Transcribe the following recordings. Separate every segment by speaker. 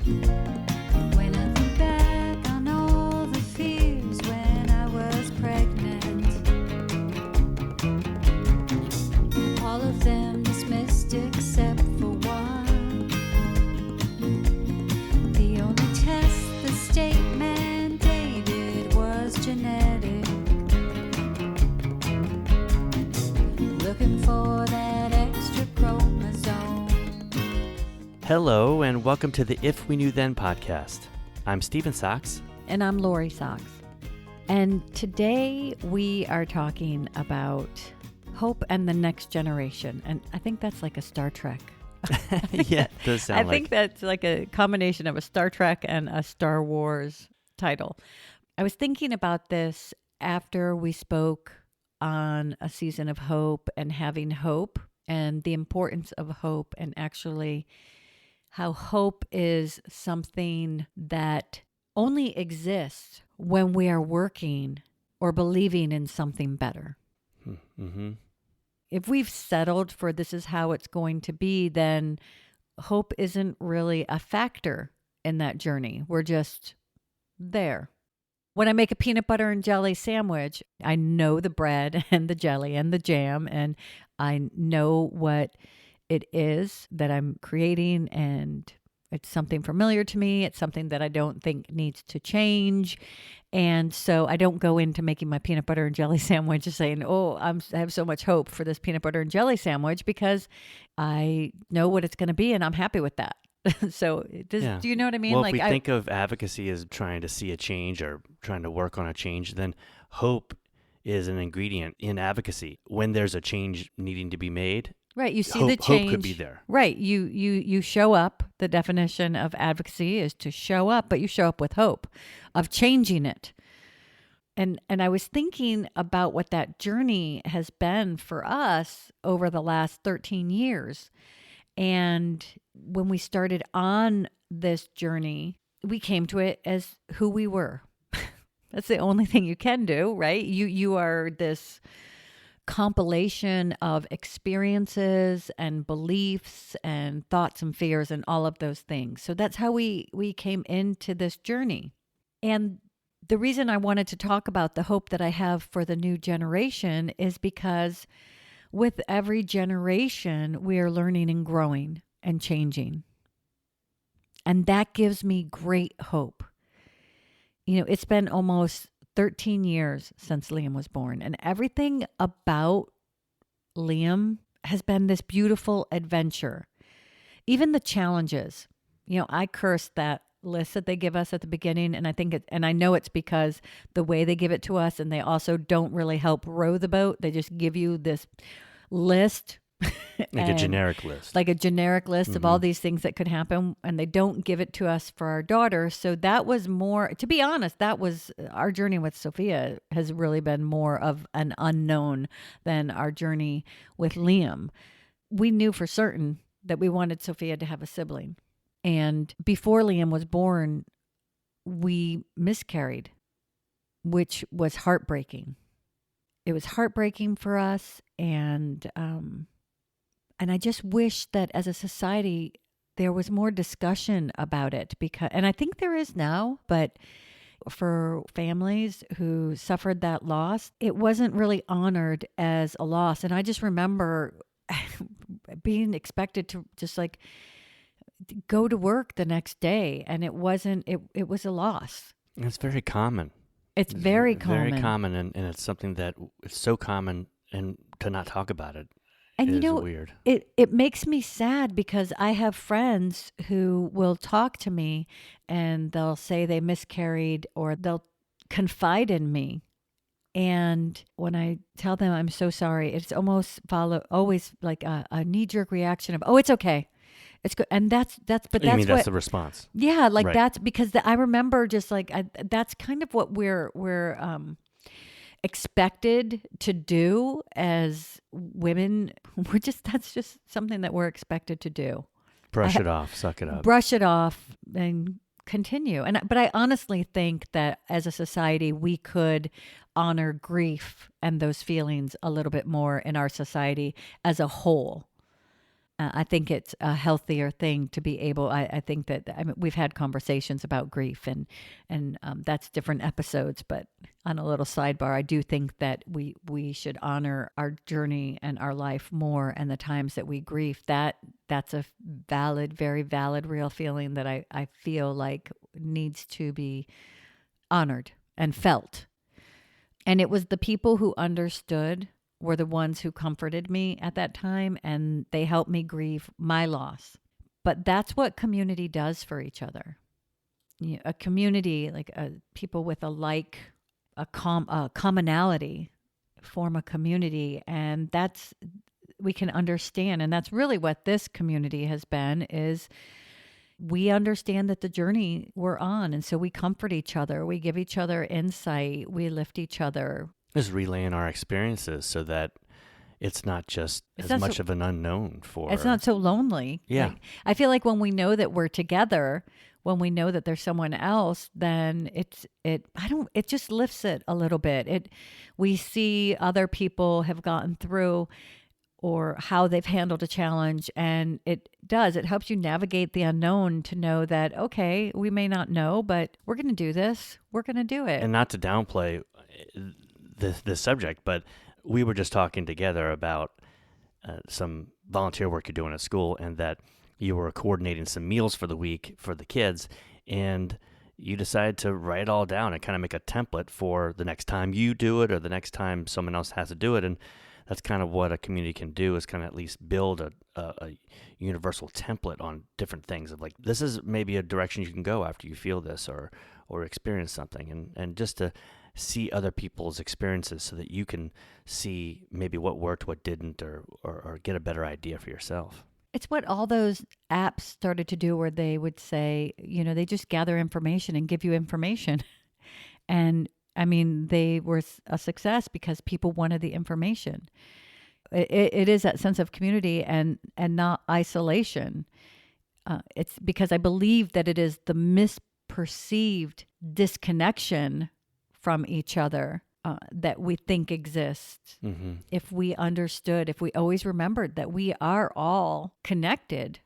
Speaker 1: When I think back on all the fears when I was pregnant, all of them dismissed except for one. The only test the state mandated was genetic. Looking for that extra chromosome.
Speaker 2: Hello, and welcome to the If We Knew Then podcast. I'm Stephen Sachs.
Speaker 3: And I'm Lori Sachs. And today we are talking about hope and the next generation. And I think that's like a Star Trek.
Speaker 2: Yeah, it does sound
Speaker 3: I
Speaker 2: like.
Speaker 3: think that's like a combination of a Star Trek and a Star Wars title. I was thinking about this after we spoke on a season of hope and having hope and the importance of hope, and actually how hope is something that only exists when we are working or believing in something better.
Speaker 2: Mm-hmm.
Speaker 3: If we've settled for this is how it's going to be, then hope isn't really a factor in that journey. We're just there. When I make a peanut butter and jelly sandwich, I know the bread and the jelly and the jam, and I know what it is that I'm creating, and it's something familiar to me. It's something that I don't think needs to change. And so I don't go into making my peanut butter and jelly sandwich just saying, I have so much hope for this peanut butter and jelly sandwich, because I know what it's going to be and I'm happy with that. So do you know what I mean?
Speaker 2: Well, if we think of advocacy as trying to see a change or trying to work on a change, then hope is an ingredient in advocacy. When there's a change needing to be made,
Speaker 3: right, you see
Speaker 2: hope,
Speaker 3: the change.
Speaker 2: Hope could be there.
Speaker 3: Right, you show up. The definition of advocacy is to show up, but you show up with hope of changing it. And I was thinking about what that journey has been for us over the last 13 years. And when we started on this journey, we came to it as who we were. That's the only thing you can do, right? You are this compilation of experiences and beliefs and thoughts and fears and all of those things. So that's how we came into this journey. And the reason I wanted to talk about the hope that I have for the new generation is because with every generation, we are learning and growing and changing. And that gives me great hope. You know, it's been almost 13 years since Liam was born, and everything about Liam has been this beautiful adventure. Even the challenges. You know, I curse that list that they give us at the beginning, and I know it's because the way they give it to us, and they also don't really help row the boat. They just give you this list.
Speaker 2: Like a generic list.
Speaker 3: Like a generic list of all these things that could happen, and they don't give it to us for our daughter. So that was more, to be honest, that was our journey with Sophia has really been more of an unknown than our journey with Liam. We knew for certain that we wanted Sophia to have a sibling. And before Liam was born, we miscarried, which was heartbreaking. It was heartbreaking for us, and I just wish that as a society there was more discussion about it, and I think there is now, but for families who suffered that loss, it wasn't really honored as a loss. And I just remember being expected to just like go to work the next day, and it was a loss.
Speaker 2: It's very common.
Speaker 3: It's very common.
Speaker 2: Very common, and it's something that it's so common, and to not talk about it.
Speaker 3: And
Speaker 2: is
Speaker 3: you know,
Speaker 2: weird.
Speaker 3: It makes me sad, because I have friends who will talk to me and they'll say they miscarried, or they'll confide in me. And when I tell them I'm so sorry, it's always like a knee-jerk reaction of, oh, it's okay. It's good. And that's
Speaker 2: That's the response.
Speaker 3: Yeah, like
Speaker 2: right.
Speaker 3: That's because I remember just like, that's kind of what we're expected to do as women. That's just something that we're expected to do.
Speaker 2: Brush it off, suck it up.
Speaker 3: Brush it off and continue. But I honestly think that as a society, we could honor grief and those feelings a little bit more in our society as a whole. I think it's a healthier thing to be able. I think that we've had conversations about grief, and that's different episodes. But on a little sidebar, I do think that we should honor our journey and our life more, and the times that we grieve. That's a valid, very valid, real feeling that I feel like needs to be honored and felt. And it was the people who understood were the ones who comforted me at that time, and they helped me grieve my loss. But that's what community does for each other. A community, like people with a commonality, form a community, and that's, we can understand, and that's really what this community has been, is we understand that the journey we're on, and so we comfort each other, we give each other insight, we lift each other.
Speaker 2: Just relaying our experiences so that it's not just as much of an unknown for...
Speaker 3: It's not so lonely.
Speaker 2: Yeah.
Speaker 3: Like, I feel like when we know that we're together, when we know that there's someone else, then it just lifts it a little bit. We see other people have gotten through or how they've handled a challenge, and it helps you navigate the unknown to know that, okay, we may not know, but we're going to do this. We're going to do it.
Speaker 2: And not to downplay the subject, but we were just talking together about some volunteer work you're doing at school, and that you were coordinating some meals for the week for the kids, and you decided to write it all down and kind of make a template for the next time you do it or the next time someone else has to do it. And that's kind of what a community can do, is kind of at least build a universal template on different things of like, this is maybe a direction you can go after you feel this or experience something, and just to see other people's experiences so that you can see maybe what worked, what didn't, or get a better idea for yourself.
Speaker 3: It's what all those apps started to do, where they would say, they just gather information and give you information. And I mean, they were a success because people wanted the information. It is that sense of community and not isolation. It's because I believe that it is the misperceived disconnection from each other that we think exists.
Speaker 2: Mm-hmm.
Speaker 3: If we understood, if we always remembered that we are all connected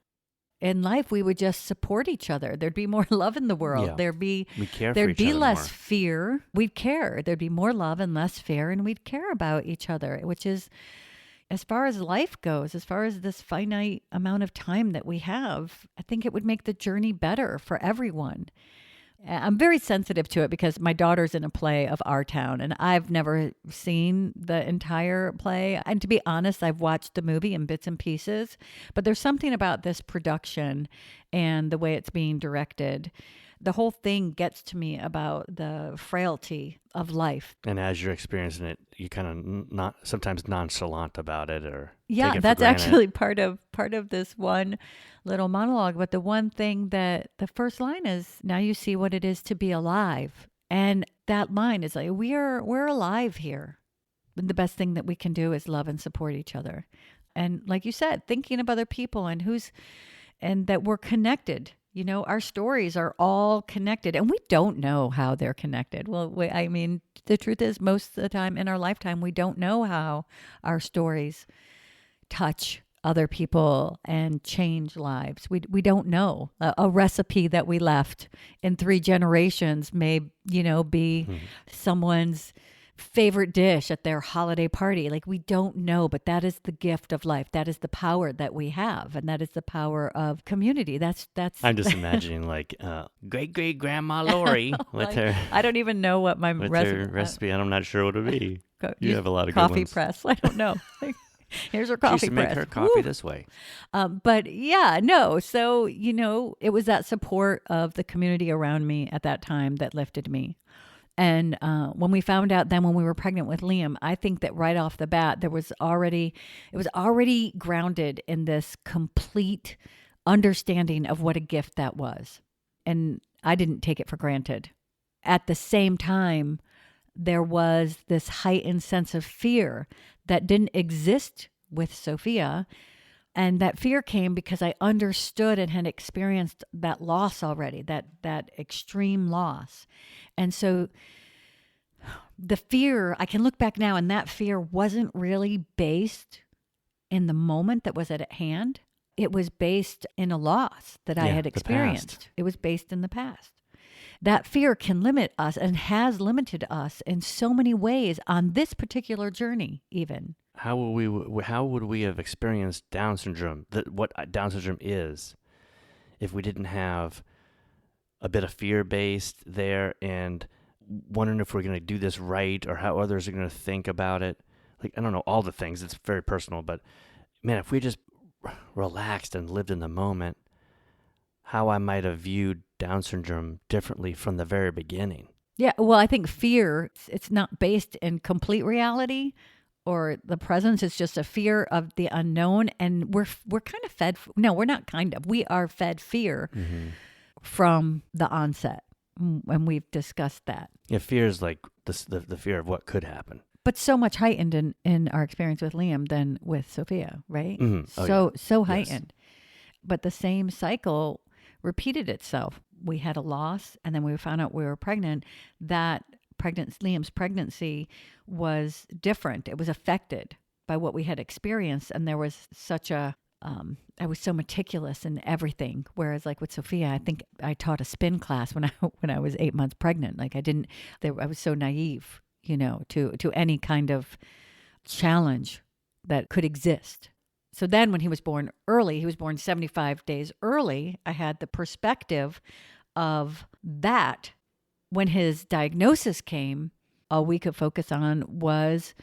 Speaker 3: in life, we would just support each other. There'd be more love in the world.
Speaker 2: Yeah.
Speaker 3: There'd be less
Speaker 2: more.
Speaker 3: fear. We'd care. There'd be more love and less fear, and we'd care about each other, which is, as far as life goes, as far as this finite amount of time that we have, I think it would make the journey better for everyone. I'm very sensitive to it because my daughter's in a play of Our Town, and I've never seen the entire play. And to be honest, I've watched the movie in bits and pieces, but there's something about this production and the way it's being directed. The whole thing gets to me about the frailty of life.
Speaker 2: And as you're experiencing it, you kind of not sometimes nonchalant about it, or
Speaker 3: yeah,
Speaker 2: take it
Speaker 3: that's
Speaker 2: for granted.
Speaker 3: actually part of this one little monologue. But the one thing that the first line is, now you see what it is to be alive. And that line is like, we're alive here. And the best thing that we can do is love and support each other. And like you said, thinking of other people and that we're connected. Our stories are all connected, and we don't know how they're connected. Well, the truth is, most of the time in our lifetime, we don't know how our stories touch other people and change lives. We don't know. A recipe that we left in 3 generations may, be someone's favorite dish at their holiday party. Like, we don't know, but that is the gift of life. That is the power that we have, and that is the power of community. That's
Speaker 2: I'm just imagining like great grandma Lori with her.
Speaker 3: I don't even know what my
Speaker 2: with her recipe, and I'm not sure what it'd be. You have a lot of good
Speaker 3: coffee
Speaker 2: ones.
Speaker 3: press. I don't know. Here's her
Speaker 2: She
Speaker 3: coffee
Speaker 2: used to make
Speaker 3: press.
Speaker 2: her coffee
Speaker 3: Woo.
Speaker 2: this way.
Speaker 3: But yeah, no. So, it was that support of the community around me at that time that lifted me. And when we found out then when we were pregnant with Liam, I think that right off the bat, it was already grounded in this complete understanding of what a gift that was. And I didn't take it for granted. At the same time, there was this heightened sense of fear that didn't exist with Sophia. And that fear came because I understood and had experienced that loss already, that extreme loss. And so the fear, I can look back now, and that fear wasn't really based in the moment that was at hand. it was based in a loss that I
Speaker 2: Yeah,
Speaker 3: had
Speaker 2: the past.
Speaker 3: experienced. It was based in the past. That fear can limit us and has limited us in so many ways on this particular journey, even.
Speaker 2: How would we have experienced Down syndrome, what Down syndrome is, if we didn't have a bit of fear based there and wondering if we're going to do this right or how others are going to think about it? Like, I don't know, all the things. It's very personal, but man, if we just relaxed and lived in the moment, how I might have viewed Down syndrome differently from the very beginning.
Speaker 3: Yeah, well, I think fear, it's not based in complete reality or the presence. It's just a fear of the unknown. And we're kind of fed, no, we're not kind of, we are fed fear from the onset. And we've discussed that.
Speaker 2: Yeah, fear is like the fear of what could happen.
Speaker 3: But so much heightened in our experience with Liam than with Sophia, right?
Speaker 2: Mhm. Oh,
Speaker 3: So
Speaker 2: Yes.
Speaker 3: heightened. But the same cycle repeated itself. We had a loss, and then we found out we were pregnant. That Liam's pregnancy was different. It was affected by what we had experienced, and there was such a I was so meticulous in everything. Whereas, like with Sophia, I think I taught a spin class when I was 8 months pregnant. Like I was so naive, to any kind of challenge that could exist. So then when he was born early, he was born 75 days early, I had the perspective of that. When his diagnosis came, all we could focus on was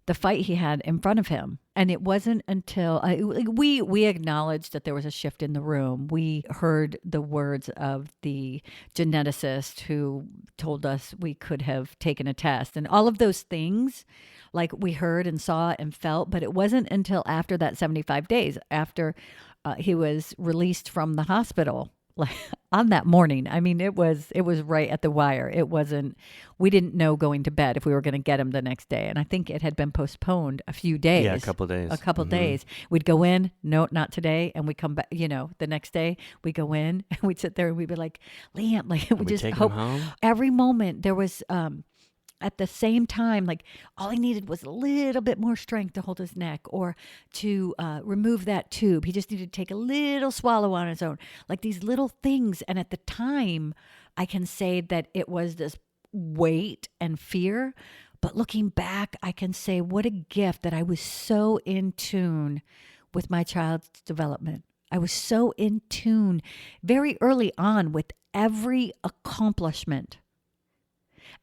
Speaker 3: the fight he had in front of him. And it wasn't until we acknowledged that there was a shift in the room. We heard the words of the geneticist who told us we could have taken a test and all of those things, like we heard and saw and felt. But it wasn't until after that 75 days, after he was released from the hospital, like on that morning. I mean, it was right at the wire. We didn't know going to bed if we were going to get him the next day. And I think it had been postponed a few days.
Speaker 2: Yeah, a couple of days.
Speaker 3: Days. We'd go in, no, not today. And we'd come back, the next day we go in and we'd sit there and we'd be like, Liam, like we just
Speaker 2: take him
Speaker 3: hope
Speaker 2: home?
Speaker 3: every moment there was, at the same time, like all he needed was a little bit more strength to hold his neck or to remove that tube. He just needed to take a little swallow on his own, like these little things. And at the time, I can say that it was this weight and fear. But looking back, I can say what a gift that I was so in tune with my child's development. I was so in tune very early on with every accomplishment.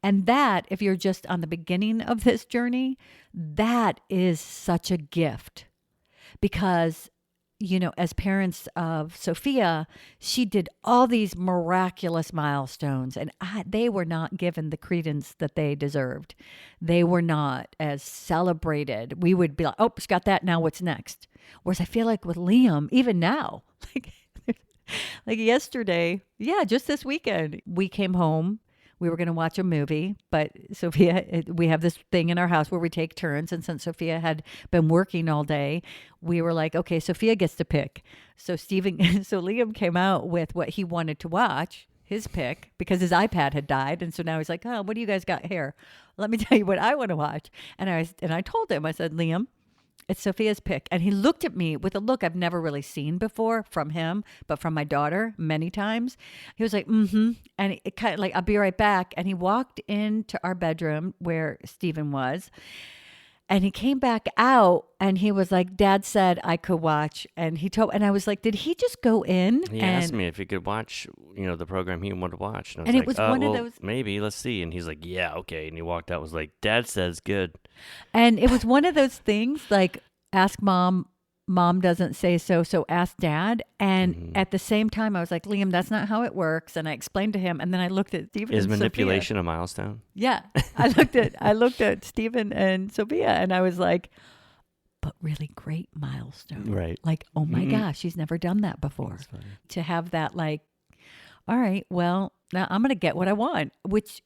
Speaker 3: And that, if you're just on the beginning of this journey, that is such a gift. Because, as parents of Sophia, she did all these miraculous milestones, and they were not given the credence that they deserved. They were not as celebrated. We would be like, oh, she got that, now what's next? Whereas I feel like with Liam, even now, like yesterday, just this weekend, we came home. We were going to watch a movie, but Sophia, we have this thing in our house where we take turns. And since Sophia had been working all day, we were like, okay, Sophia gets to pick. So Liam came out with what he wanted to watch, his pick, because his iPad had died. And so now he's like, oh, what do you guys got here? Let me tell you what I want to watch. And I told him, I said, Liam, it's Sophia's pick. And he looked at me with a look I've never really seen before from him, but from my daughter many times. He was like, mm-hmm. And it kind of like, I'll be right back. And he walked into our bedroom where Stephen was. And he came back out and he was like, Dad said I could watch. And I was like, did he just go in?
Speaker 2: He asked me if he could watch, the program he wanted to watch. And I was
Speaker 3: And
Speaker 2: like,
Speaker 3: it was one of those.
Speaker 2: Maybe, let's see. And he's like, yeah, okay. And he walked out, was like, Dad says good.
Speaker 3: And it was one of those things like, ask mom. Mom doesn't say so ask Dad. And at the same time, I was like, Liam, that's not how it works. And I explained to him. And then I looked at Stephen.
Speaker 2: Is
Speaker 3: and
Speaker 2: manipulation
Speaker 3: Sophia.
Speaker 2: a milestone?
Speaker 3: Yeah. I looked at Stephen and Sophia and I was like, but really great milestone.
Speaker 2: Right.
Speaker 3: Like, oh my gosh, she's never done that before. To have that, like, all right, well, now I'm going to get what I want, which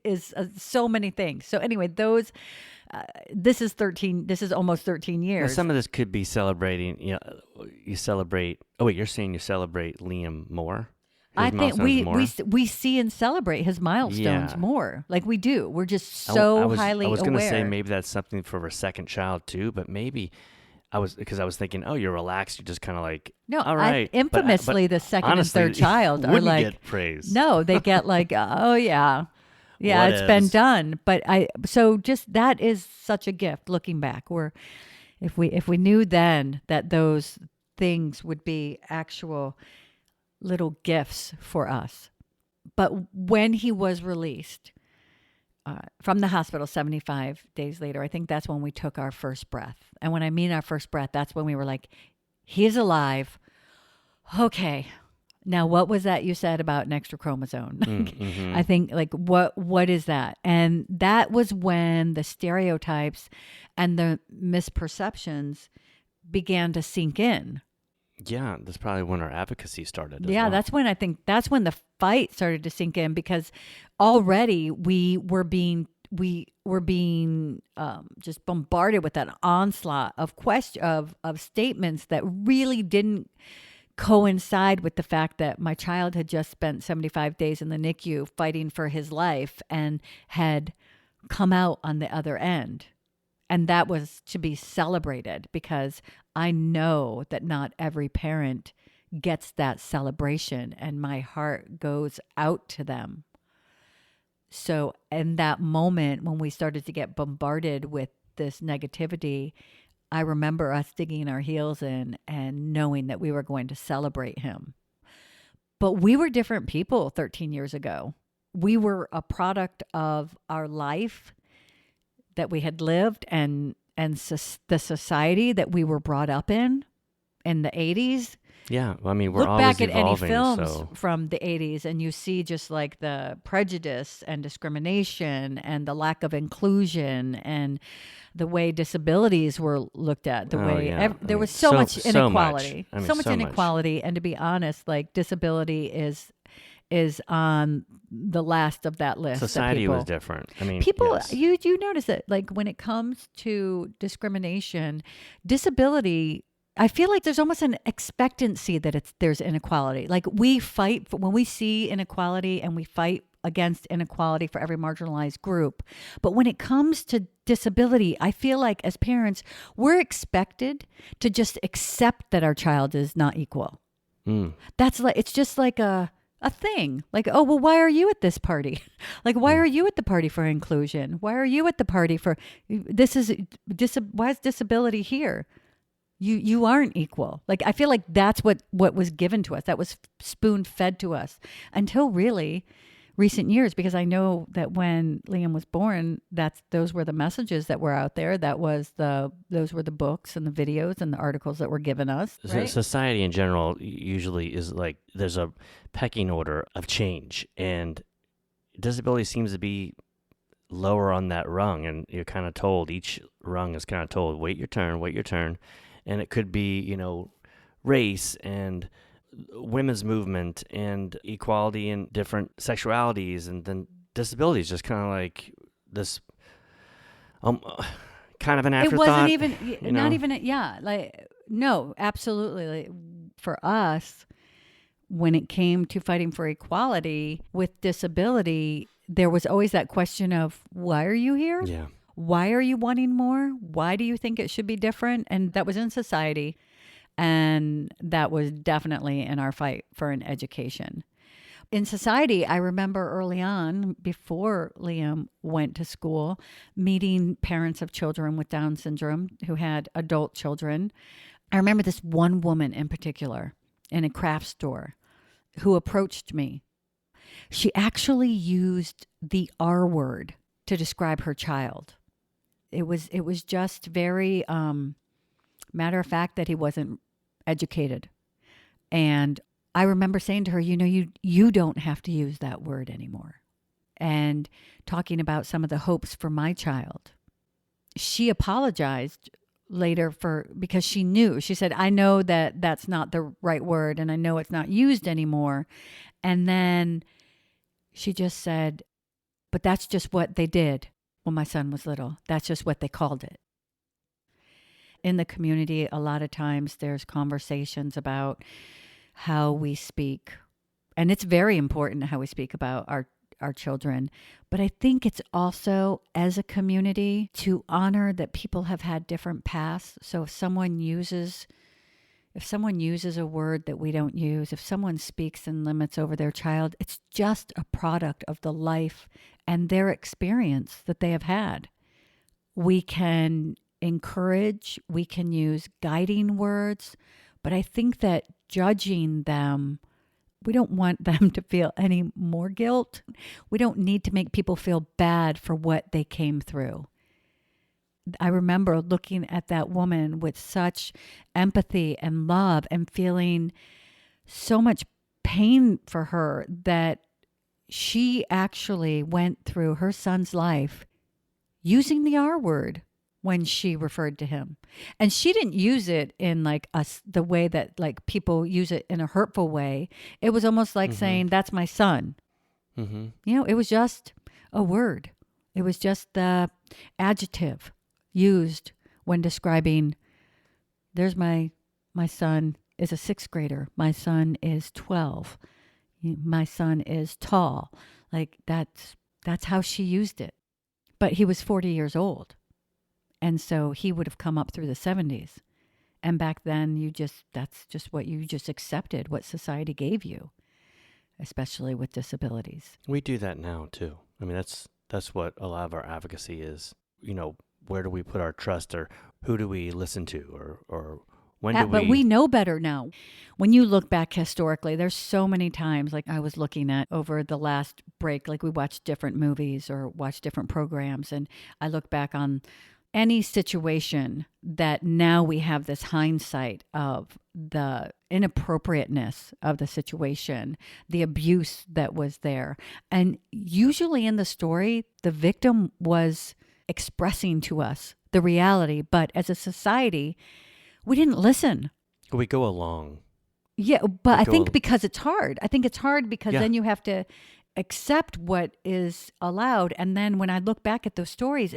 Speaker 3: is so many things. So anyway, this is almost 13 years.
Speaker 2: Now, some of this could be celebrating, you celebrate, you're saying you celebrate Liam more?
Speaker 3: I think we see and celebrate his milestones more. Like we do. We're just so highly aware.
Speaker 2: I was going to say maybe that's something for a second child too, but maybe I was thinking, oh, you're relaxed. You just kind of like,
Speaker 3: No,
Speaker 2: all right. But
Speaker 3: infamously, the second
Speaker 2: honestly,
Speaker 3: and third child are
Speaker 2: wouldn't
Speaker 3: like,
Speaker 2: get praise.
Speaker 3: no, they get like, oh yeah, yeah, it's been
Speaker 2: Whatevs.
Speaker 3: done. But so just that is such a gift looking back. Where if we knew then that those things would be actual little gifts for us. But when he was released from the hospital 75 days later, I think that's when we took our first breath. And when I mean our first breath, that's when we were like, he's alive. Okay. Now, what was that you said about an extra chromosome?
Speaker 2: Mm-hmm.
Speaker 3: I think like what is that? And that was when the stereotypes and the misperceptions began to sink in.
Speaker 2: Yeah, that's probably when our advocacy started. as
Speaker 3: Yeah,
Speaker 2: well.
Speaker 3: that's when I think that's when the fight started to sink in, because already we were being just bombarded with that onslaught of of statements that really didn't coincide with the fact that my child had just spent 75 days in the NICU fighting for his life and had come out on the other end. And that was to be celebrated, because I know that not every parent gets that celebration, and my heart goes out to them. So in that moment when we started to get bombarded with this negativity, I remember us digging our heels in and knowing that we were going to celebrate him. But we were different people 13 years ago. We were a product of our life that we had lived and the society that we were brought up in the 80s.
Speaker 2: Yeah, well, I mean, we're
Speaker 3: Look
Speaker 2: always
Speaker 3: back at any
Speaker 2: evolving.
Speaker 3: films
Speaker 2: So
Speaker 3: from the 80s and you see just like the prejudice and discrimination and the lack of inclusion and the way disabilities were looked at, the
Speaker 2: Oh,
Speaker 3: way
Speaker 2: yeah.
Speaker 3: there
Speaker 2: I
Speaker 3: was
Speaker 2: mean,
Speaker 3: so much
Speaker 2: so much.
Speaker 3: inequality.
Speaker 2: I mean,
Speaker 3: so much
Speaker 2: so much.
Speaker 3: inequality. And to be honest, like disability is on the last of that list. of
Speaker 2: society
Speaker 3: people.
Speaker 2: was different. I mean,
Speaker 3: People,
Speaker 2: yes.
Speaker 3: you notice that like when it comes to discrimination, disability, I feel like there's almost an expectancy that there's inequality. Like we fight when we see inequality, and we fight against inequality for every marginalized group. But when it comes to disability, I feel like as parents, we're expected to just accept that our child is not equal.
Speaker 2: Mm.
Speaker 3: That's like, it's just like a thing. Like, oh, well, why are you at this party? Like, why are you at the party for inclusion? Why are you at the party for why is disability here? You aren't equal. Like, I feel like that's what was given to us. That was spoon fed to us until really recent years, because I know that when Liam was born, those were the messages that were out there. Those were the books and the videos and the articles that were given us. Right?
Speaker 2: Society in general usually is like there's a pecking order of change, and disability seems to be lower on that rung, and you're kind of told, each rung is kind of told, wait your turn. And it could be, race and women's movement and equality in different sexualities, and then disability is just kind of like this kind of an afterthought.
Speaker 3: It wasn't even,
Speaker 2: you
Speaker 3: not
Speaker 2: know?
Speaker 3: even, like, no, absolutely. Like, for us, when it came to fighting for equality with disability, there was always that question of, why are you here?
Speaker 2: Yeah.
Speaker 3: Why are you wanting more? Why do you think it should be different? And that was in society. And that was definitely in our fight for an education. In society, I remember early on, before Liam went to school, meeting parents of children with Down syndrome who had adult children. I remember this one woman in particular in a craft store who approached me. She actually used the R word to describe her child. It was just very matter of fact that he wasn't educated. And I remember saying to her, you don't have to use that word anymore. And talking about some of the hopes for my child. She apologized later because she knew. She said, I know that that's not the right word, and I know it's not used anymore. And then she just said, but that's just what they did when my son was little. That's just what they called it. In the community, a lot of times there's conversations about how we speak. And it's very important how we speak about our children. But I think it's also, as a community, to honor that people have had different paths. So if someone uses a word that we don't use, if someone speaks in limits over their child, it's just a product of the life and their experience that they have had. We can encourage, we can use guiding words, but I think that judging them, we don't want them to feel any more guilt. We don't need to make people feel bad for what they came through. I remember looking at that woman with such empathy and love and feeling so much pain for her that she actually went through her son's life using the R word when she referred to him. And she didn't use it in like the way that like people use it in a hurtful way. It was almost like saying, that's my son.
Speaker 2: Mm-hmm.
Speaker 3: You know, it was just a word. It was just the adjective used when describing, there's my son is a sixth grader. My son is 12. My son is tall. Like that's how she used it. But he was 40 years old. And so he would have come up through the 70s. And back then that's just what you just accepted, what society gave you, especially with disabilities.
Speaker 2: We do that now too. I mean, that's what a lot of our advocacy is. You know, where do we put our trust, or who do we listen to, or when do we...
Speaker 3: But we know better now. When you look back historically, there's so many times, like I was looking at over the last break, like we watched different movies or watched different programs, and I look back on any situation that now we have this hindsight of the inappropriateness of the situation, the abuse that was there. And usually in the story, the victim was expressing to us the reality, but as a society, we didn't listen.
Speaker 2: We go along.
Speaker 3: Yeah, but I think because it's hard. I think it's hard because then you have to accept what is allowed. And then when I look back at those stories,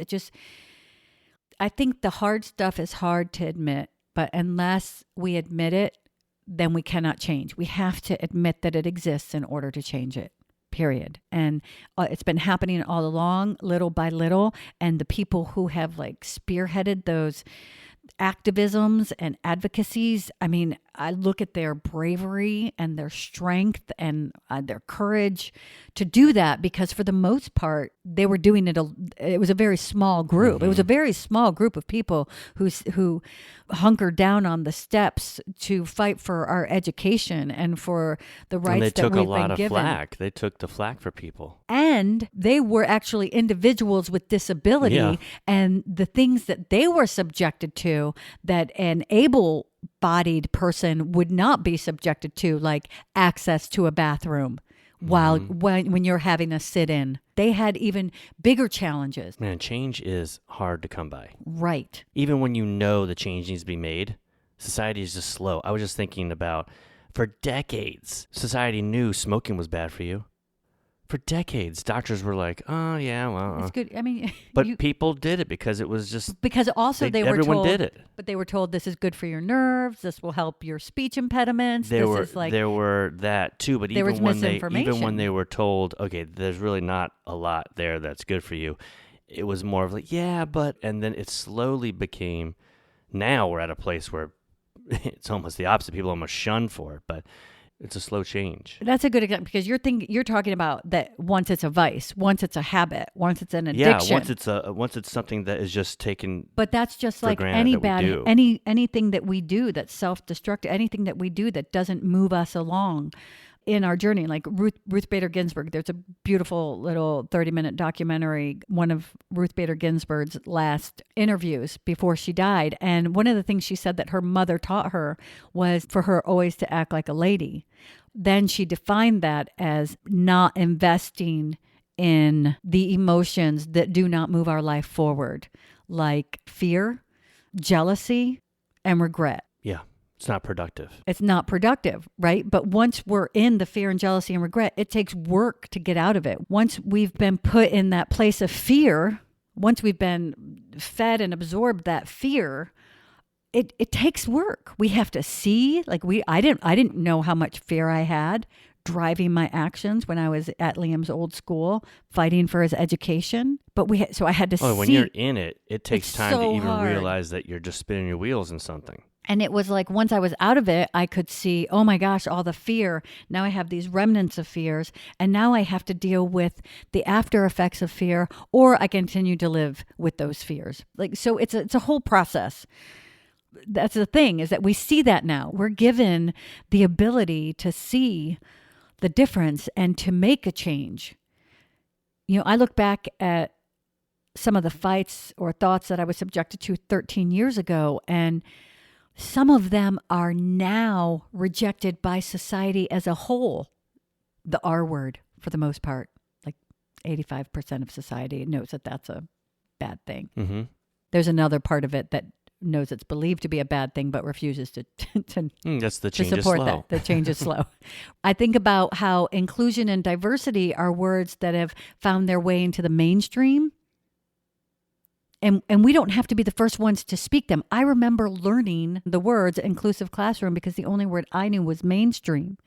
Speaker 3: I think the hard stuff is hard to admit, but unless we admit it, then we cannot change. We have to admit that it exists in order to change it. Period. And it's been happening all along, little by little. And the people who have like spearheaded those activisms and advocacies, I mean, I look at their bravery and their strength and their courage to do that, because for the most part, they were doing it. It was a very small group. Mm-hmm. It was a very small group of people who hunkered down on the steps to fight for our education and for the rights that we've been given.
Speaker 2: And they took a lot of flack. They took the flack for people.
Speaker 3: And they were actually individuals with disability, and the things that they were subjected to that an able-bodied person would not be subjected to, like access to a bathroom when you're having a sit-in. They had even bigger challenges.
Speaker 2: Man, change is hard to come by.
Speaker 3: Right.
Speaker 2: Even when you know the change needs to be made, society is just slow. I was just thinking about, for decades, society knew smoking was bad for you. For decades, doctors were like, "Oh yeah, well."
Speaker 3: It's good. I mean,
Speaker 2: but people did it because it was just
Speaker 3: because also they were
Speaker 2: everyone
Speaker 3: told,
Speaker 2: did it.
Speaker 3: But they were told this is good for your nerves. This will help your speech impediments.
Speaker 2: There were that too. But even when they were told, okay, there's really not a lot there that's good for you, it was more of like, yeah, but, and then it slowly became. Now we're at a place where it's almost the opposite. People almost shun for it, but. It's a slow change.
Speaker 3: That's a good example, because you're talking about that once it's a vice, once it's a habit, once it's an addiction.
Speaker 2: Yeah, once it's something that is just taken.
Speaker 3: But that's just like any anything that we do that's self-destructive, anything that we do that doesn't move us along in our journey. Like Ruth Bader Ginsburg, there's a beautiful little 30-minute documentary, one of Ruth Bader Ginsburg's last interviews before she died. And one of the things she said that her mother taught her was for her always to act like a lady. Then she defined that as not investing in the emotions that do not move our life forward, like fear, jealousy, and regret.
Speaker 2: Yeah. It's not productive.
Speaker 3: It's not productive, right? But once we're in the fear and jealousy and regret, it takes work to get out of it. Once we've been put in that place of fear, once we've been fed and absorbed that fear, it takes work. We have to see, like I didn't know how much fear I had driving my actions when I was at Liam's old school, fighting for his education. But so I had to
Speaker 2: Oh, when
Speaker 3: see.
Speaker 2: you're in it, it takes
Speaker 3: It's
Speaker 2: time to
Speaker 3: so
Speaker 2: even
Speaker 3: hard.
Speaker 2: realize that you're just spinning your wheels in something.
Speaker 3: And it was like once I was out of it, I could see, oh my gosh, all the fear. Now I have these remnants of fears. And now I have to deal with the after effects of fear, or I continue to live with those fears. Like, so it's a whole process. That's the thing, is that we see that now. We're given the ability to see the difference and to make a change. You know, I look back at some of the fights or thoughts that I was subjected to 13 years ago, and some of them are now rejected by society as a whole. The R word, for the most part, like 85% of society knows that that's a bad thing.
Speaker 2: Mm-hmm.
Speaker 3: There's another part of it that knows it's believed to be a bad thing, but refuses to
Speaker 2: That's the
Speaker 3: to
Speaker 2: change is
Speaker 3: support
Speaker 2: slow.
Speaker 3: that. The change is slow. I think about how inclusion and diversity are words that have found their way into the mainstream. And we don't have to be the first ones to speak them. I remember learning the words inclusive classroom because the only word I knew was mainstream.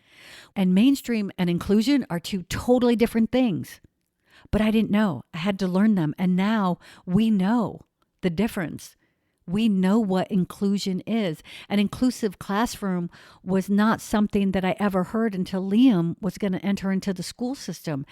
Speaker 3: And mainstream and inclusion are two totally different things. But I didn't know. I had to learn them. And now we know the difference. We know what inclusion is. An inclusive classroom was not something that I ever heard until Liam was going to enter into the school system.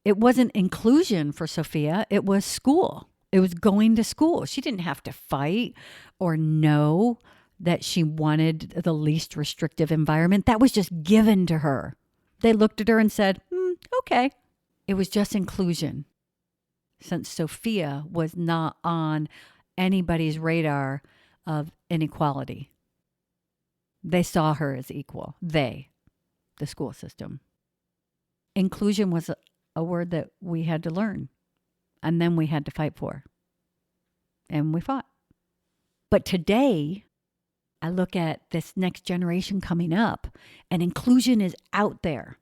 Speaker 3: It wasn't inclusion for Sophia. It was school. It was going to school. She didn't have to fight or know that she wanted the least restrictive environment. That was just given to her. They looked at her and said, okay. It was just inclusion. Since Sophia was not on anybody's radar of inequality, they saw her as equal. They, the school system. Inclusion was a word that we had to learn. And then we had to fight for. And we fought. But today, I look at this next generation coming up, and inclusion is out there.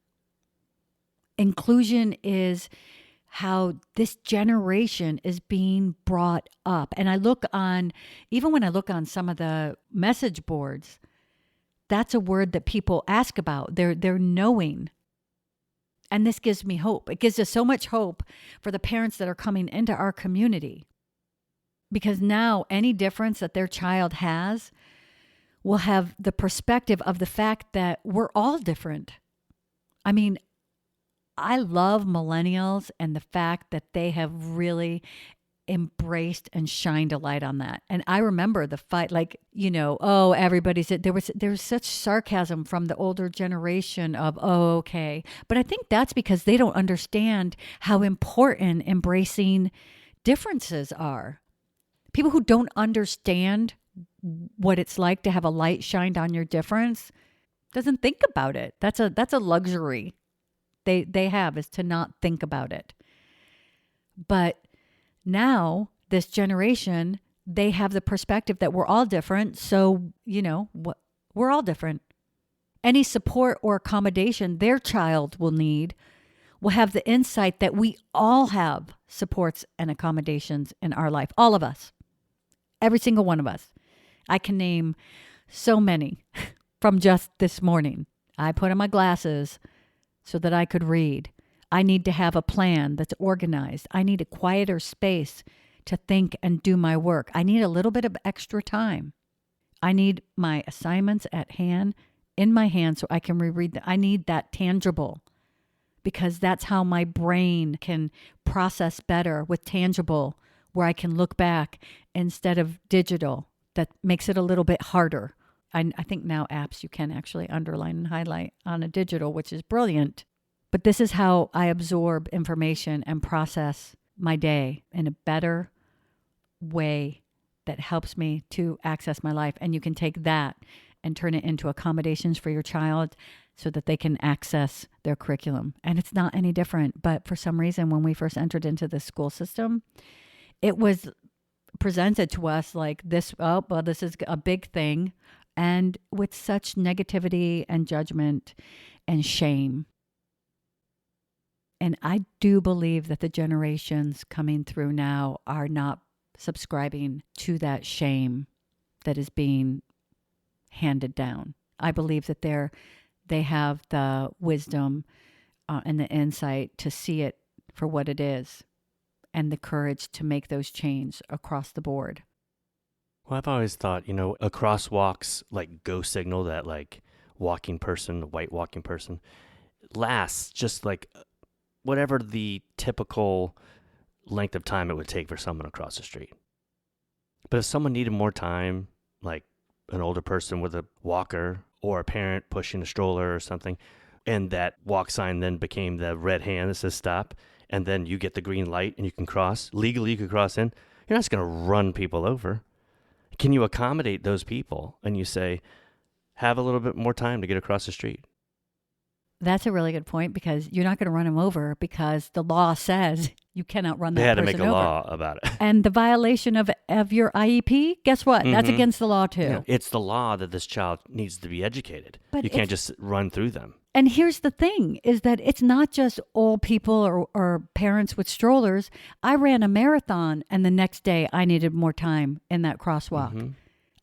Speaker 3: Inclusion is how this generation is being brought up. And I look on, even when I look on some of the message boards, that's a word that people ask about. They're knowing. And this gives me hope. It gives us so much hope for the parents that are coming into our community. Because now any difference that their child has will have the perspective of the fact that we're all different. I mean, I love millennials and the fact that they have really embraced and shined a light on that. And I remember the fight, like, you know, oh, everybody said there was such sarcasm from the older generation of, oh, okay. But I think that's because they don't understand how important embracing differences are. People who don't understand what it's like to have a light shined on your difference doesn't think about it. That's a luxury they have, is to not think about it. But now, this generation, they have the perspective that we're all different. So, you know, we're all different. Any support or accommodation their child will need will have the insight that we all have supports and accommodations in our life. All of us. Every single one of us. I can name so many from just this morning. I put on my glasses so that I could read. I need to have a plan that's organized. I need a quieter space to think and do my work. I need a little bit of extra time. I need my assignments at hand, in my hand, so I can reread them. I need that tangible, because that's how my brain can process better with tangible, where I can look back instead of digital. That makes it a little bit harder. I think now apps you can actually underline and highlight on a digital, which is brilliant. But this is how I absorb information and process my day in a better way that helps me to access my life. And you can take that and turn it into accommodations for your child so that they can access their curriculum. And it's not any different. But for some reason, when we first entered into the school system, it was presented to us like this, oh, well, this is a big thing. And with such negativity and judgment and shame. And I do believe that the generations coming through now are not subscribing to that shame that is being handed down. I believe that they're they have the wisdom and the insight to see it for what it is and the courage to make those changes across the board.
Speaker 2: Well, I've always thought, a crosswalk's like go signal, that like walking person, the white walking person, lasts just like whatever the typical length of time it would take for someone to cross the street. But if someone needed more time, like an older person with a walker or a parent pushing a stroller or something, and that walk sign then became the red hand that says stop, and then you get the green light and you can cross, legally you can cross in, you're not just going to run people over. Can you accommodate those people? And you say, have a little bit more time to get across the street.
Speaker 3: That's a really good point, because you're not going to run them over because the law says you cannot run that
Speaker 2: They had to
Speaker 3: person
Speaker 2: make a
Speaker 3: over.
Speaker 2: law about it.
Speaker 3: And the violation of your IEP, guess what? That's
Speaker 2: Mhm.
Speaker 3: against the law too.
Speaker 2: Yeah. It's the law that this child needs to be educated.
Speaker 3: But
Speaker 2: You can't just run through them.
Speaker 3: And here's the thing, is that it's not just old people or parents with strollers. I ran a marathon, and the next day I needed more time in that crosswalk.
Speaker 2: Mhm.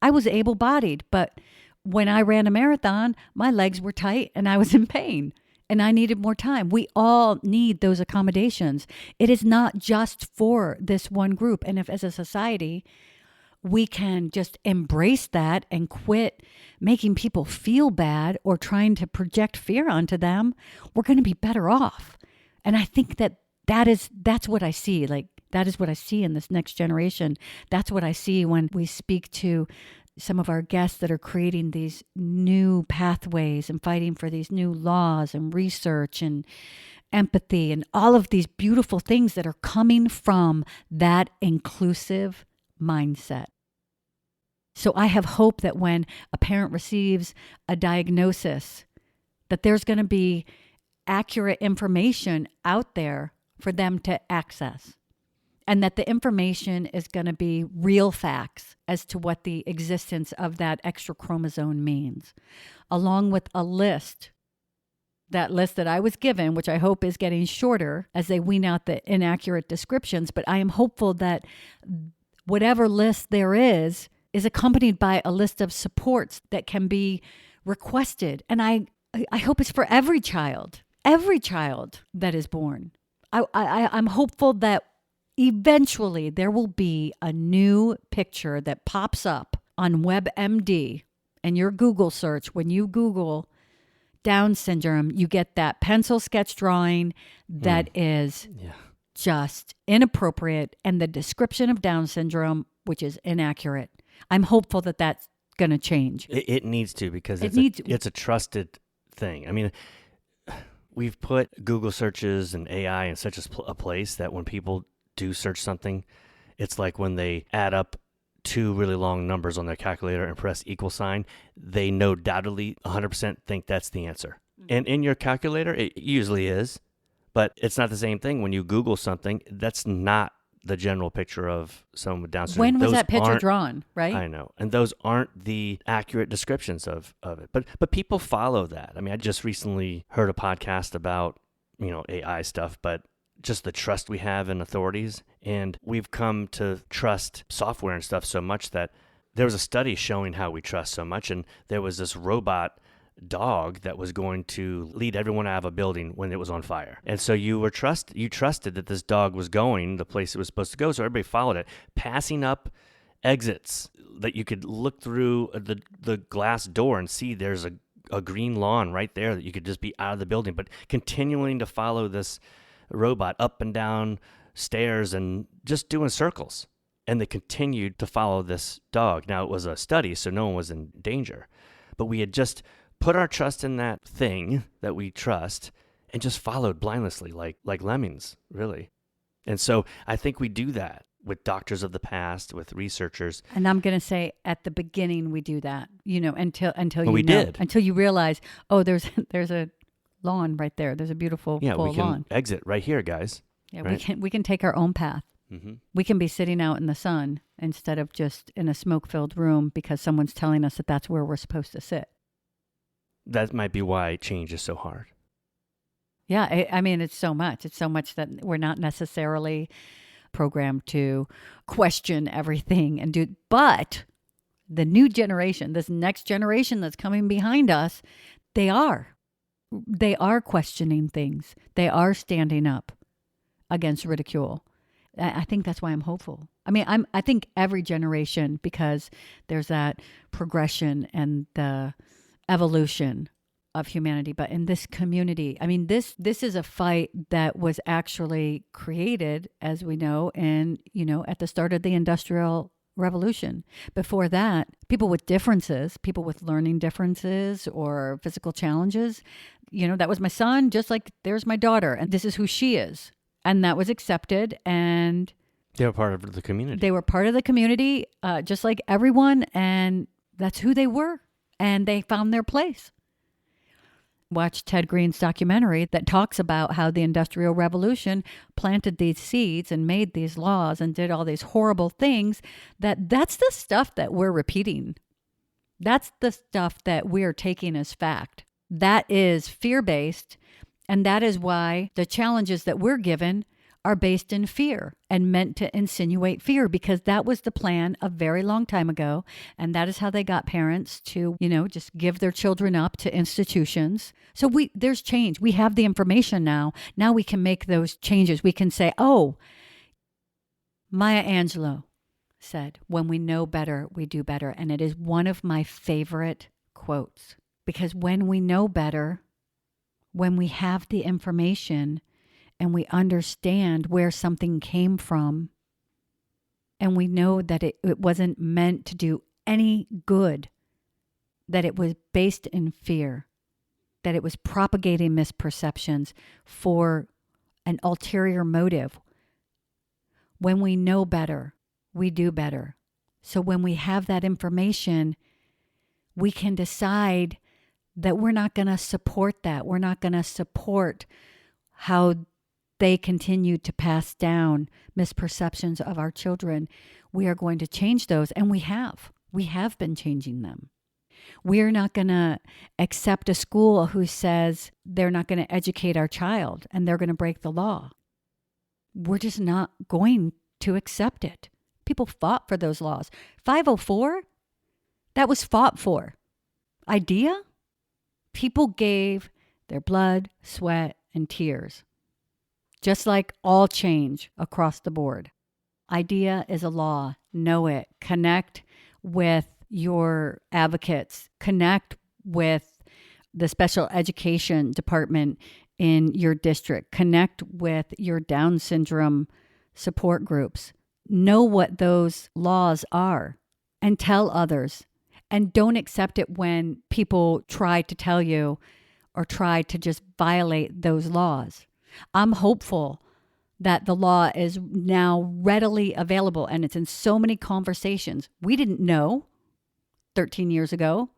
Speaker 3: I was able-bodied, but when I ran a marathon, my legs were tight and I was in pain and I needed more time. We all need those accommodations. It is not just for this one group. And if as a society, we can just embrace that and quit making people feel bad or trying to project fear onto them, we're going to be better off. And I think that's what I see. Like, that is what I see in this next generation. That's what I see when we speak to some of our guests that are creating these new pathways and fighting for these new laws and research and empathy and all of these beautiful things that are coming from that inclusive mindset. So I have hope that when a parent receives a diagnosis, that there's going to be accurate information out there for them to access. And that the information is going to be real facts as to what the existence of that extra chromosome means, along with a list. That list that I was given, which I hope is getting shorter as they wean out the inaccurate descriptions. But I am hopeful that whatever list there is accompanied by a list of supports that can be requested. And I hope it's for every child that is born. I'm hopeful that eventually there will be a new picture that pops up on WebMD and your Google search. When you Google Down syndrome, you get that pencil sketch drawing that is just inappropriate, and the description of Down syndrome, which is inaccurate. I'm hopeful that that's going to change.
Speaker 2: It needs to, because
Speaker 3: It
Speaker 2: it's a trusted thing. I mean, we've put Google searches and AI in such a place that when people do search something, it's like when they add up two really long numbers on their calculator and press equal sign, they no doubtedly 100% think that's the answer. And in your calculator, it usually is, but it's not the same thing when you Google something. That's not the general picture of someone with Down syndrome.
Speaker 3: When was
Speaker 2: Those
Speaker 3: that picture
Speaker 2: aren't-
Speaker 3: drawn, right?
Speaker 2: I know. And those aren't the accurate descriptions of it. But people follow that. I mean, I just recently heard a podcast about, AI stuff, but just the trust we have in authorities. And we've come to trust software and stuff so much that there was a study showing how we trust so much. And there was this robot dog that was going to lead everyone out of a building when it was on fire. And so you trusted that this dog was going the place it was supposed to go. So everybody followed it, passing up exits that you could look through the glass door and see there's a green lawn right there that you could just be out of the building, but continuing to follow this robot up and down stairs and just doing circles. And they continued to follow this dog. Now, it was a study, so no one was in danger. But we had just put our trust in that thing that we trust and just followed blindlessly like lemmings, really. And so I think we do that with doctors of the past, with researchers.
Speaker 3: And I'm going to say at the beginning we do that, until
Speaker 2: Well, we did.
Speaker 3: until you realize, oh, there's a lawn right there. There's a beautiful
Speaker 2: Yeah,
Speaker 3: full
Speaker 2: we can
Speaker 3: lawn.
Speaker 2: exit right here, guys.
Speaker 3: Yeah,
Speaker 2: right?
Speaker 3: we can take our own path.
Speaker 2: Mm-hmm.
Speaker 3: We can be sitting out in the sun instead of just in a smoke-filled room because someone's telling us that that's where we're supposed to sit.
Speaker 2: That might be why change is so hard.
Speaker 3: Yeah, I mean, it's so much. It's so much that we're not necessarily programmed to question everything and do. But the new generation, this next generation that's coming behind us, they are. they are questioning things. They are standing up against ridicule. I think that's why I'm hopeful. I mean, I think every generation, because there's that progression and the evolution of humanity. But in this community, I mean, this is a fight that was actually created, as we know, at the start of the Industrial Revolution. Before that, people with differences, people with learning differences or physical challenges, that was my son, just like there's my daughter, and this is who she is. And that was accepted, and
Speaker 2: They were part of the community.
Speaker 3: they were part of the community, just like everyone, and that's who they were, and they found their place. Watch Ted Green's documentary that talks about how the Industrial Revolution planted these seeds and made these laws and did all these horrible things. That's the stuff that we're repeating. That's the stuff that we're taking as fact. That is fear-based, and that is why the challenges that we're given are based in fear and meant to insinuate fear, because that was the plan a very long time ago. And that is how they got parents to, just give their children up to institutions. So there's change. We have the information now. Now we can make those changes. We can say, oh, Maya Angelou said, when we know better, we do better. And it is one of my favorite quotes, because when we know better, when we have the information and we understand where something came from, and we know that it wasn't meant to do any good, that it was based in fear, that it was propagating misperceptions for an ulterior motive. When we know better, we do better. So when we have that information, we can decide that we're not going to support that. We're not going to support how they continue to pass down misperceptions of our children. We are going to change those, and we have. We have been changing them. We're not going to accept a school who says they're not going to educate our child and they're going to break the law. We're just not going to accept it. People fought for those laws. 504, that was fought for. IDEA, people gave their blood, sweat, and tears. Just like all change across the board. IDEA is a law. Know it. Connect with your advocates. Connect with the special education department in your district. Connect with your Down syndrome support groups. Know what those laws are and tell others. And don't accept it when people try to tell you or try to just violate those laws. I'm hopeful that the law is now readily available, and it's in so many conversations. We didn't know 13 years ago,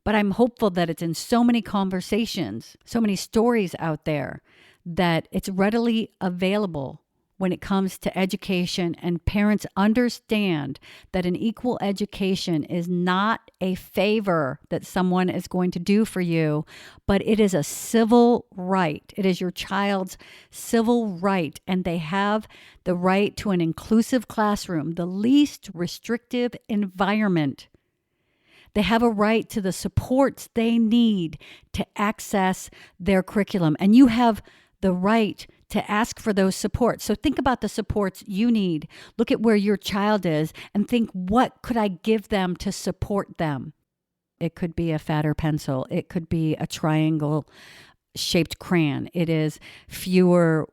Speaker 3: but I'm hopeful that it's in so many conversations, so many stories out there, that it's readily available when it comes to education, and parents understand that an equal education is not a favor that someone is going to do for you, but it is a civil right. It is your child's civil right, and they have the right to an inclusive classroom, the least restrictive environment. They have a right to the supports they need to access their curriculum, and you have the right to ask for those supports. So think about the supports you need. Look at where your child is and think, what could I give them to support them? It could be a fatter pencil. It could be a triangle shaped crayon. It is fewer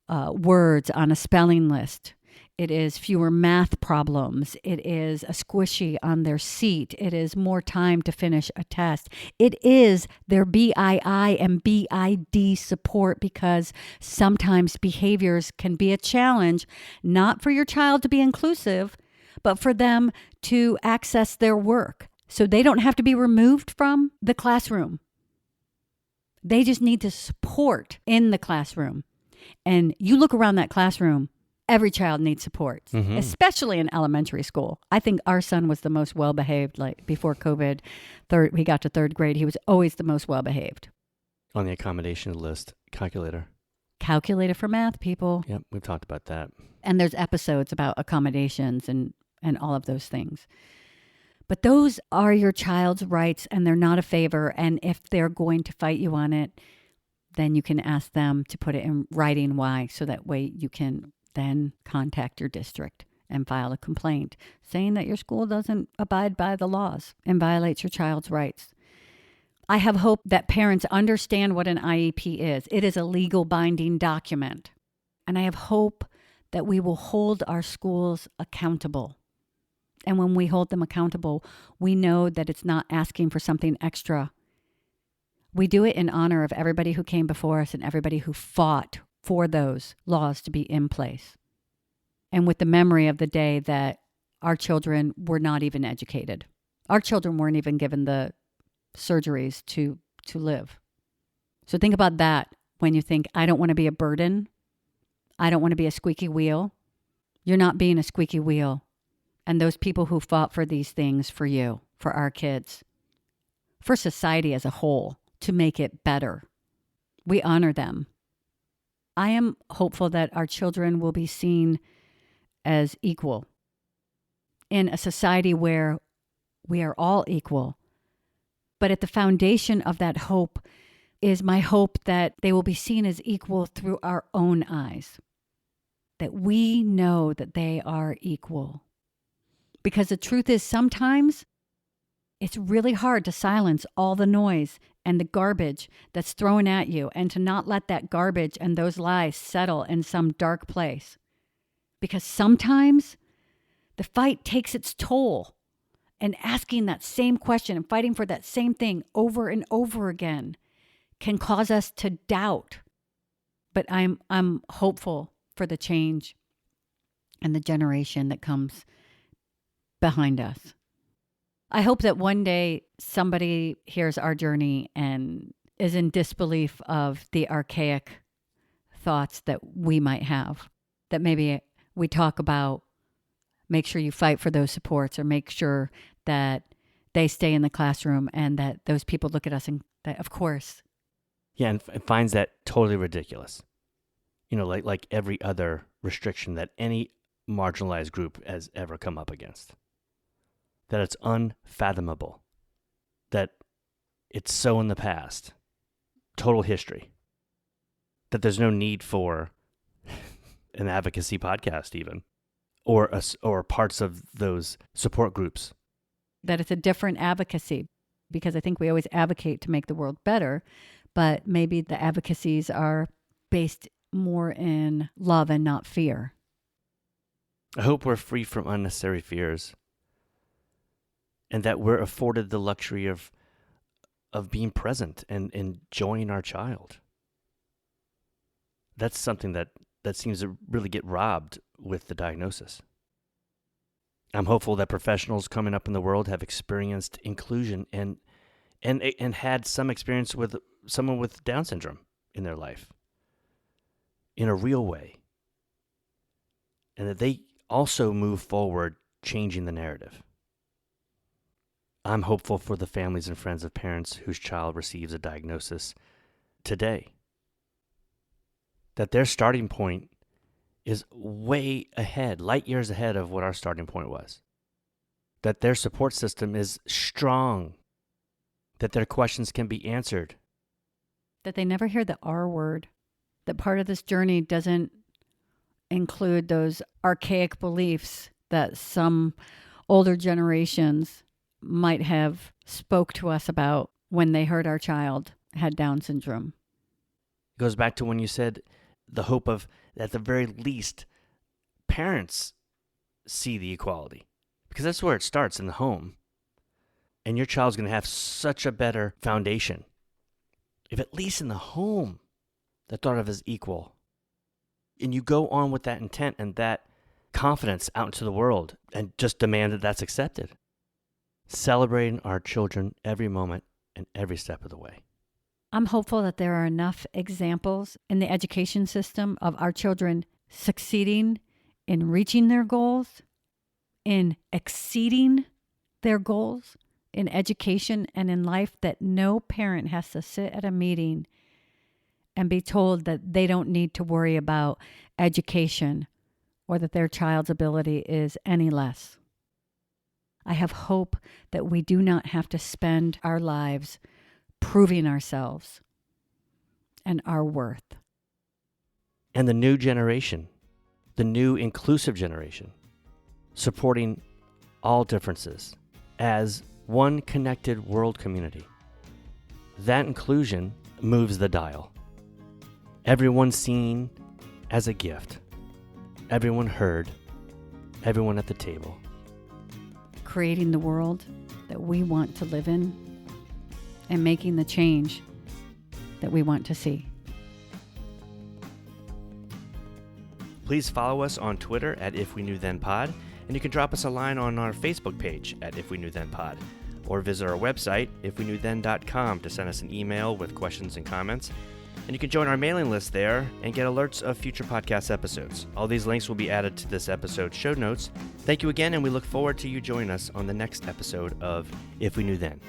Speaker 3: words on a spelling list. It is fewer math problems. It is a squishy on their seat. It is more time to finish a test. It is their BII and BID support, because sometimes behaviors can be a challenge, not for your child to be inclusive, but for them to access their work. So they don't have to be removed from the classroom. They just need to support in the classroom. And you look around that classroom, every child needs support, especially in elementary school. I think our son was the most well-behaved, like before COVID, he got to third grade. He was always the most well-behaved.
Speaker 2: On the accommodation list, calculator.
Speaker 3: Calculator for math, people.
Speaker 2: Yep, we've talked about that.
Speaker 3: And there's episodes about accommodations and all of those things. But those are your child's rights and they're not a favor. And if they're going to fight you on it, then you can ask them to put it in writing why. So that way you can then contact your district and file a complaint saying that your school doesn't abide by the laws and violates your child's rights. I have hope that parents understand what an IEP is. It is a legal binding document. And I have hope that we will hold our schools accountable. And when we hold them accountable, we know that it's not asking for something extra. We do it in honor of everybody who came before us and everybody who fought for those laws to be in place. And with the memory of the day that our children were not even educated. Our children weren't even given the surgeries to live. So think about that when you think, I don't want to be a burden. I don't want to be a squeaky wheel. You're not being a squeaky wheel. And those people who fought for these things for you, for our kids, for society as a whole, to make it better, we honor them. I am hopeful that our children will be seen as equal in a society where we are all equal. But at the foundation of that hope is my hope that they will be seen as equal through our own eyes, that we know that they are equal. Because the truth is, sometimes it's really hard to silence all the noise and the garbage that's thrown at you and to not let that garbage and those lies settle in some dark place. Because sometimes the fight takes its toll, and asking that same question and fighting for that same thing over and over again can cause us to doubt. But I'm hopeful for the change and the generation that comes behind us. I hope that one day somebody hears our journey and is in disbelief of the archaic thoughts that we might have, that maybe we talk about, make sure you fight for those supports, or make sure that they stay in the classroom, and that those people look at us and that, of course.
Speaker 2: Yeah, and finds that totally ridiculous. You know, like every other restriction that any marginalized group has ever come up against. That it's unfathomable. That it's so in the past. Total history. That there's no need for an advocacy podcast even. Or parts of those support groups.
Speaker 3: That it's a different advocacy, because I think we always advocate to make the world better, but maybe the advocacies are based more in love and not fear.
Speaker 2: I hope we're free from unnecessary fears, and that we're afforded the luxury of being present and enjoying our child. That's something that seems to really get robbed with the diagnosis. I'm hopeful that professionals coming up in the world have experienced inclusion and had some experience with someone with Down syndrome in their life in a real way. And that they also move forward changing the narrative. I'm hopeful for the families and friends of parents whose child receives a diagnosis today. That their starting point is way ahead, light years ahead of what our starting point was. That their support system is strong. That their questions can be answered.
Speaker 3: That they never hear the R word. That part of this journey doesn't include those archaic beliefs that some older generations might have spoke to us about when they heard our child had Down syndrome.
Speaker 2: It goes back to when you said the hope of, at the very least, parents see the equality. Because that's where it starts, in the home. And your child's going to have such a better foundation if at least in the home they're thought of as equal. And you go on with that intent and that confidence out into the world and just demand that that's accepted. Celebrating our children every moment and every step of the way.
Speaker 3: I'm hopeful that there are enough examples in the education system of our children succeeding in reaching their goals, in exceeding their goals in education and in life, that no parent has to sit at a meeting and be told that they don't need to worry about education or that their child's ability is any less. I have hope that we do not have to spend our lives proving ourselves and our worth.
Speaker 2: And the new generation, the new inclusive generation, supporting all differences as one connected world community. That inclusion moves the dial. Everyone seen as a gift. Everyone heard. Everyone at the table.
Speaker 3: Creating the world that we want to live in and making the change that we want to see.
Speaker 2: Please follow us on Twitter at If We Knew Then Pod, and you can drop us a line on our Facebook page at If We Knew Then Pod, or visit our website, ifweknewthen.com, to send us an email with questions and comments. And you can join our mailing list there and get alerts of future podcast episodes. All these links will be added to this episode's show notes. Thank you again, and we look forward to you joining us on the next episode of If We Knew Then.